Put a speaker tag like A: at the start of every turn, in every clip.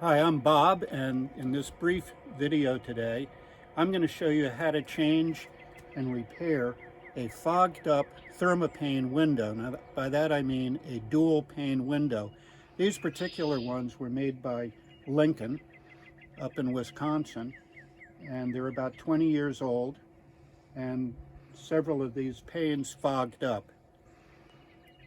A: Hi, I'm Bob, and in this brief video today, I'm going to show you how to change and repair a fogged up Thermopane window. Now, by that I mean a dual pane window. These particular ones were made by Lincoln up in Wisconsin, and they're about 20 years old, and several of these panes fogged up.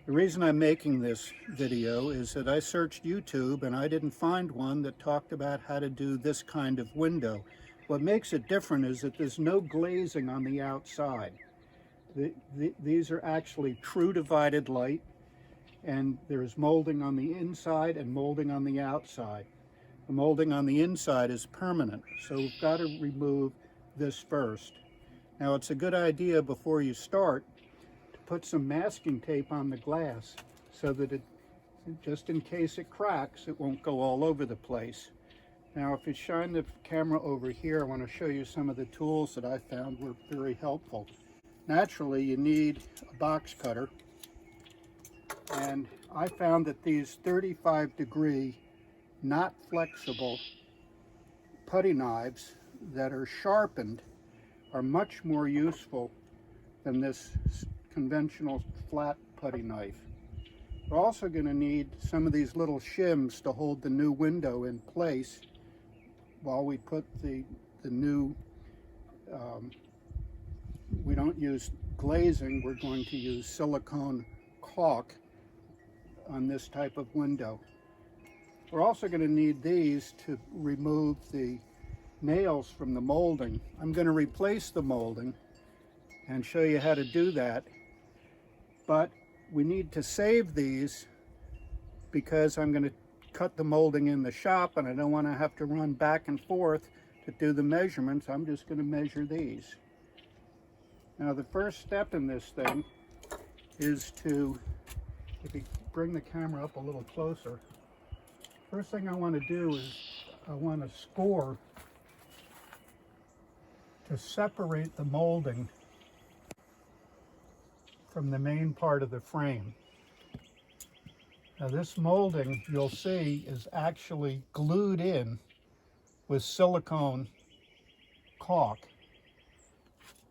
A: The reason I'm making this video is that I searched YouTube and I didn't find one that talked about how to do this kind of window. What makes it different is that there's no glazing on the outside. These are actually true divided light, and there's molding on the inside and molding on the outside. The molding on the inside is permanent, so we've got to remove this first. Now, it's a good idea before you start put some masking tape on the glass so that just in case it cracks, it won't go all over the place. Now, if you shine the camera over here, I want to show you some of the tools that I found were very helpful. Naturally, you need a box cutter, and I found that these 35-degree, not flexible putty knives that are sharpened are much more useful than this conventional flat putty knife. We're also going to need some of these little shims to hold the new window in place while we put the new, we don't use glazing, we're going to use silicone caulk on this type of window. We're also going to need these to remove the nails from the molding. I'm going to replace the molding and show you how to do that. But we need to save these because I'm going to cut the molding in the shop and I don't want to have to run back and forth to do the measurements. I'm just going to measure these. Now, the first step in this thing is to, if you bring the camera up a little closer, first thing I want to do is I want to score to separate the molding from the main part of the frame. Now, this molding, you'll see, is actually glued in with silicone caulk,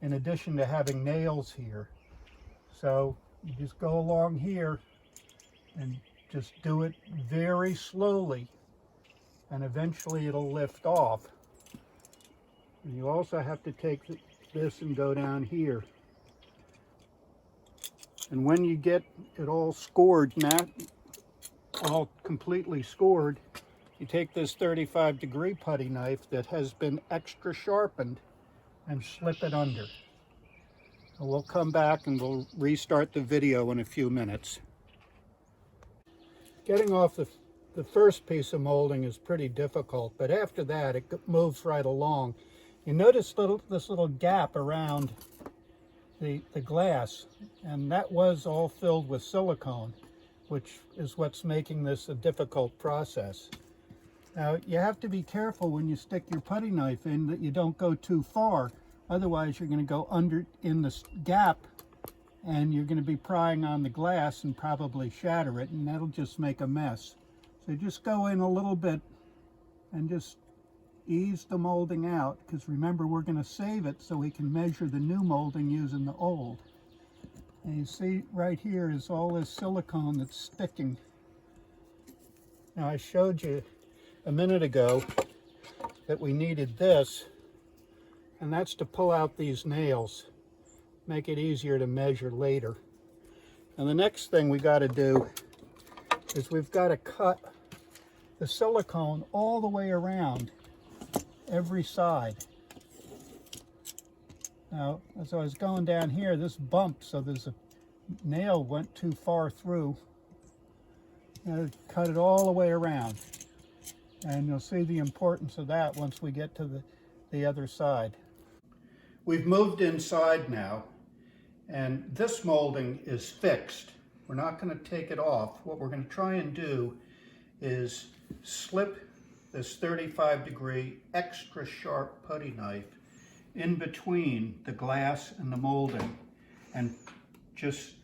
A: in addition to having nails here. So you just go along here and just do it very slowly, and eventually it'll lift off. And you also have to take this and go down here. And when you get it all scored, all completely scored, you take this 35-degree putty knife that has been extra sharpened and slip it under. And we'll come back and we'll restart the video in a few minutes. Getting off the first piece of molding is pretty difficult, but after that it moves right along. You notice this little gap around the glass, and that was all filled with silicone, which is what's making this a difficult process. Now, you have to be careful when you stick your putty knife in that you don't go too far. Otherwise, you're going to go under in this gap and you're going to be prying on the glass and probably shatter it, and that'll just make a mess. So just go in a little bit and just ease the molding out, because remember, we're going to save it so we can measure the new molding using the old. And you see right here is all this silicone that's sticking. Now, I showed you a minute ago that we needed this, and that's to pull out these nails, make it easier to measure later. And the next thing we got to do is we've got to cut the silicone all the way around every side. Now, as I was going down here, this bumped, so there's a nail went too far through. Cut it all the way around, and you'll see the importance of that once we get to the other side. We've moved inside now, and this molding is fixed. We're not going to take it off. What we're going to try and do is slip this 35-degree extra sharp putty knife in between the glass and the molding and just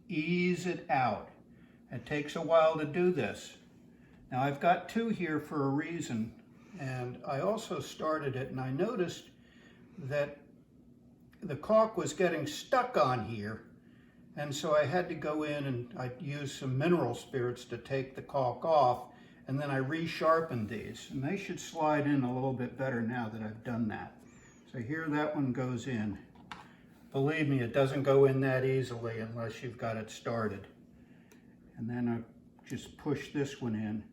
A: ease it out. It takes a while to do this. Now I've got two here for a reason, and I also started it and I noticed that the caulk was getting stuck on here, and so I had to go in and I used some mineral spirits to take the caulk off, and then I resharpened these, and they should slide in a little bit better now that I've done that. So here that one goes in. Believe me, it doesn't go in that easily unless you've got it started. And then I just push this one in.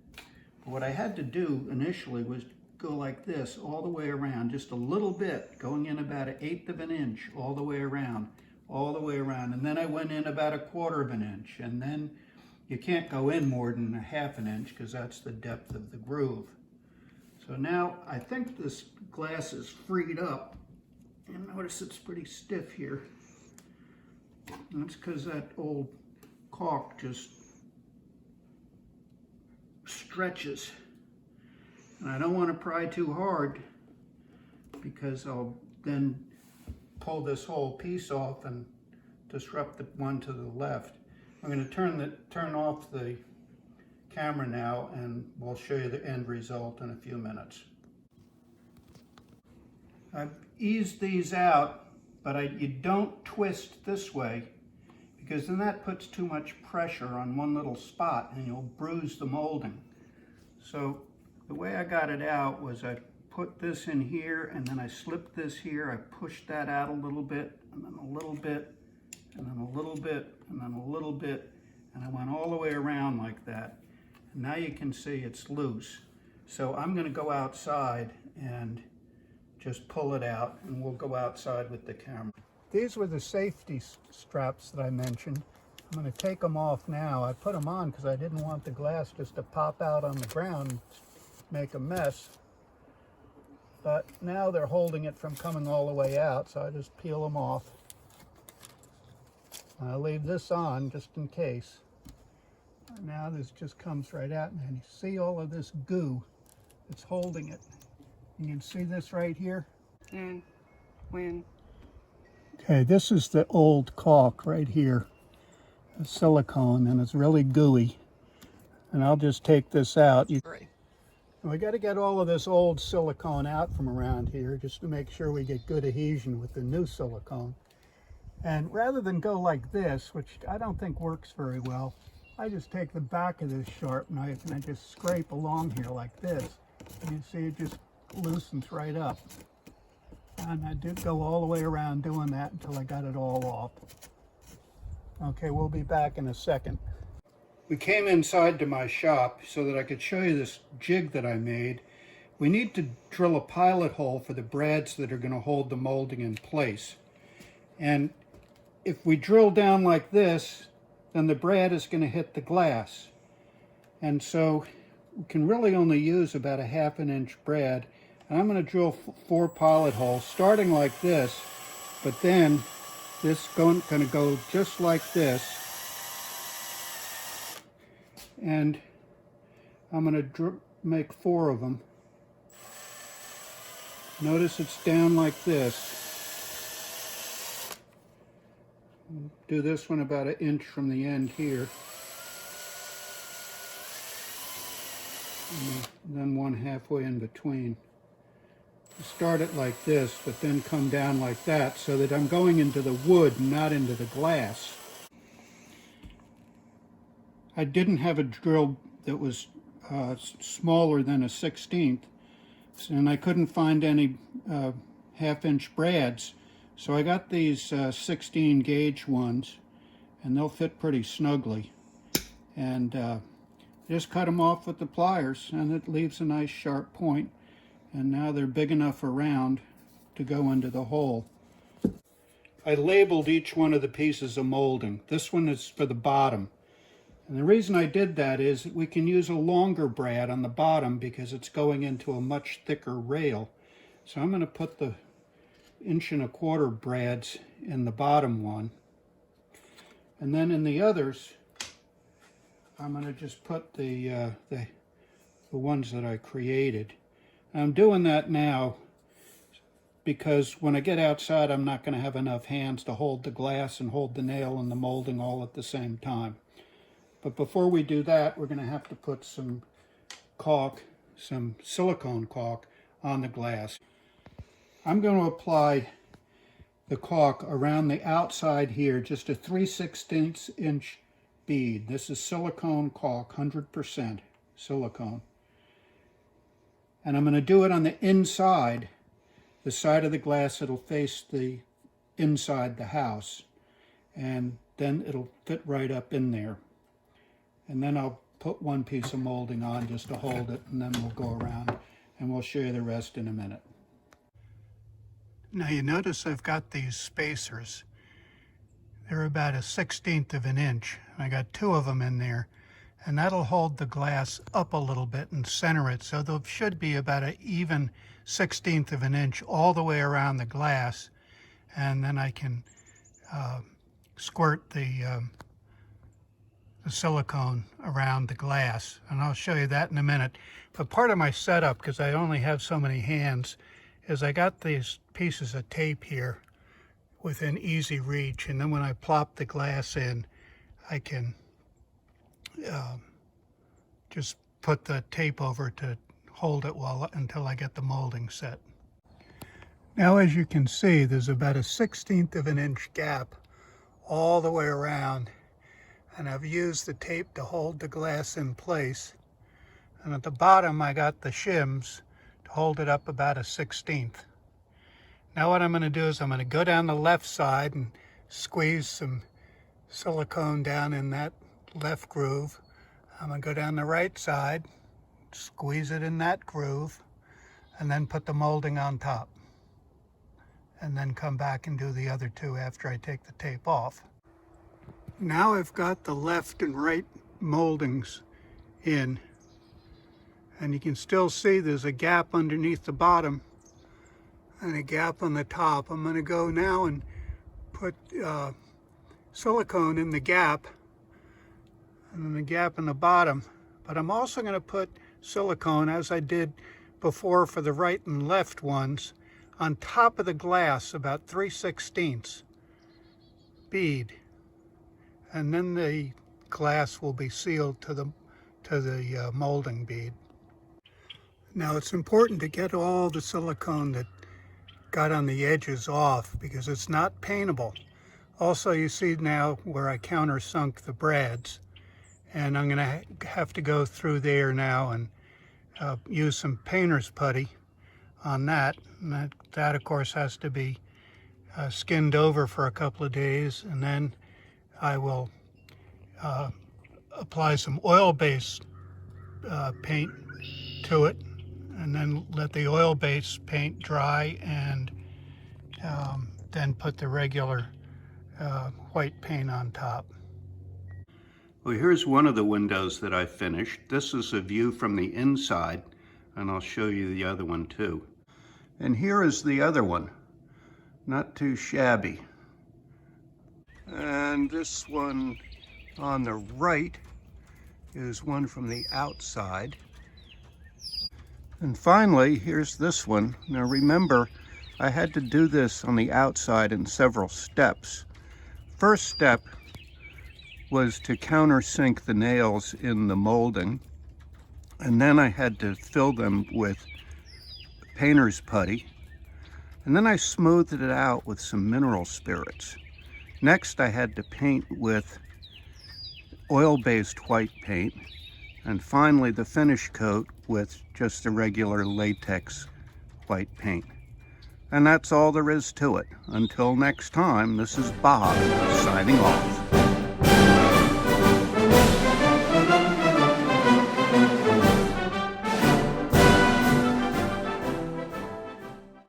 A: But what I had to do initially was go like this all the way around, just a little bit, going in about 1/8 of an inch all the way around, and then I went in about 1/4 of an inch, and then you can't go in more than 1/2 an inch because that's the depth of the groove. So now I think this glass is freed up, and notice it's pretty stiff here. And that's because that old caulk just stretches. And I don't want to pry too hard because I'll then pull this whole piece off and disrupt the one to the left. I'm going to turn off the camera now, and we'll show you the end result in a few minutes. I've eased these out, but you don't twist this way because then that puts too much pressure on one little spot and you'll bruise the molding. So the way I got it out was I put this in here, and then I slipped this here. I pushed that out a little bit, and then a little bit, and then a little bit, and then a little bit, and I went all the way around like that. And now you can see it's loose. So I'm going to go outside and just pull it out, and we'll go outside with the camera. These were the safety straps that I mentioned. I'm going to take them off now. I put them on because I didn't want the glass just to pop out on the ground and make a mess. But now they're holding it from coming all the way out, so I just peel them off. I'll leave this on just in case. And now this just comes right out, and you see all of this goo that's holding it. You can see this right here.
B: And when?
A: Okay, this is the old caulk right here. The silicone, and it's really gooey. And I'll just take this out. We got to get all of this old silicone out from around here just to make sure we get good adhesion with the new silicone. And rather than go like this, which I don't think works very well, I just take the back of this sharp knife and I just scrape along here like this. And you see it just loosens right up. And I did go all the way around doing that until I got it all off. Okay, we'll be back in a second. We came inside to my shop so that I could show you this jig that I made. We need to drill a pilot hole for the brads that are going to hold the molding in place. And if we drill down like this, then the brad is going to hit the glass. And so we can really only use about 1/2 an inch brad. And I'm going to drill 4 pilot holes, starting like this, but then this going to go just like this. And I'm going to make 4 of them. Notice it's down like this. Do this one about 1 inch from the end here. And then one halfway in between. Start it like this, but then come down like that so that I'm going into the wood and not into the glass. I didn't have a drill that was smaller than a 1/16, and I couldn't find any 1/2 inch brads. So I got these 16 gauge ones, and they'll fit pretty snugly. And just cut them off with the pliers, and it leaves a nice sharp point. And now they're big enough around to go into the hole. I labeled each one of the pieces of molding. This one is for the bottom. And the reason I did that is we can use a longer brad on the bottom because it's going into a much thicker rail. So I'm going to put the 1¼ inch brads in the bottom one. And then in the others, I'm going to just put the ones that I created. I'm doing that now because when I get outside, I'm not going to have enough hands to hold the glass and hold the nail and the molding all at the same time. But before we do that, we're going to have to put some caulk, some silicone caulk on the glass. I'm going to apply the caulk around the outside here, just a 3/16 inch bead. This is silicone caulk, 100% silicone. And I'm going to do it on the inside, the side of the glass that'll face the inside the house. And then it'll fit right up in there. And then I'll put one piece of molding on just to hold it, and then we'll go around and we'll show you the rest in a minute. Now you notice I've got these spacers. They're about 1/16 of an inch. I got 2 of them in there, and that'll hold the glass up a little bit and center it, so there should be about an even 1/16 of an inch all the way around the glass, and then I can squirt the silicone around the glass, and I'll show you that in a minute. But part of my setup, because I only have so many hands, is I got these pieces of tape here within easy reach, and then when I plop the glass in, I can just put the tape over to hold it until I get the molding set. Now, as you can see, there's about a 1/16 of an inch gap all the way around, and I've used the tape to hold the glass in place, and at the bottom I got the shims to hold it up about a 1/16. Now what I'm going to do is I'm going to go down the left side and squeeze some silicone down in that left groove. I'm going to go down the right side, squeeze it in that groove, and then put the molding on top. And then come back and do the other 2 after I take the tape off. Now I've got the left and right moldings in, and you can still see there's a gap underneath the bottom and a gap on the top. I'm going to go now and put silicone in the gap and then the gap in the bottom, but I'm also going to put silicone, as I did before for the right and left ones, on top of the glass, about 3/16 bead, and then the glass will be sealed to the molding bead. Now it's important to get all the silicone that got on the edges off, because it's not paintable. Also, you see now where I countersunk the brads, and I'm going to have to go through there now and use some painter's putty on that. And that of course has to be skinned over for a couple of days, and then I will apply some oil-based paint to it, and then let the oil-based paint dry, and then put the regular white paint on top. Well, here's one of the windows that I finished. This is a view from the inside, and I'll show you the other one too. And here is the other one. Not too shabby. And this one on the right is one from the outside. And finally, here's this one. Now remember, I had to do this on the outside in several steps. First step was to countersink the nails in the molding, and then I had to fill them with painter's putty, and then I smoothed it out with some mineral spirits. Next, I had to paint with oil-based white paint, and finally the finish coat with just a regular latex white paint. And that's all there is to it. Until next time, this is Bob signing off.